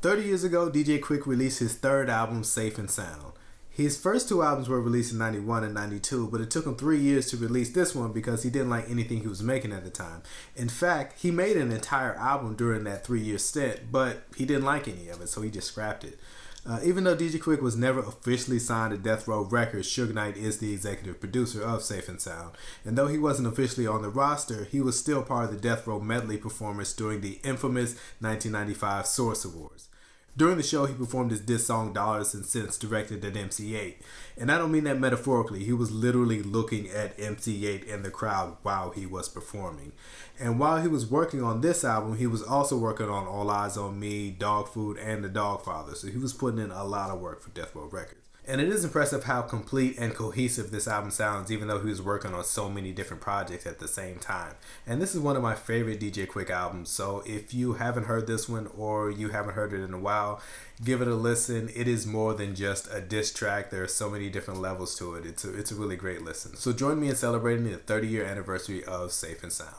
30 years ago, DJ Quik released his third album, Safe and Sound. His first two albums were released in 91 and 92, but it took him 3 years to release this one because he didn't like anything he was making at the time. In fact, he made an entire album during that 3-year stint, but he didn't like any of it, so he just scrapped it. Even though DJ Quik was never officially signed to Death Row Records, Suge Knight is the executive producer of Safe and Sound. And though he wasn't officially on the roster, he was still part of the Death Row medley performance during the infamous 1995 Source Awards. During the show, he performed his diss song Dollars and Cents directed at MC8. And I don't mean that metaphorically. He was literally looking at MC8 in the crowd while he was performing. And while he was working on this album, he was also working on All Eyes on Me, Dog Food, and The Dogfather. So he was putting in a lot of work for Death Row Records. And it is impressive how complete and cohesive this album sounds, even though he was working on so many different projects at the same time. And this is one of my favorite DJ Quik albums, so if you haven't heard this one or you haven't heard it in a while, give it a listen. It is more than just a diss track. There are so many different levels to it. It's a really great listen. So join me in celebrating the 30-year anniversary of Safe and Sound.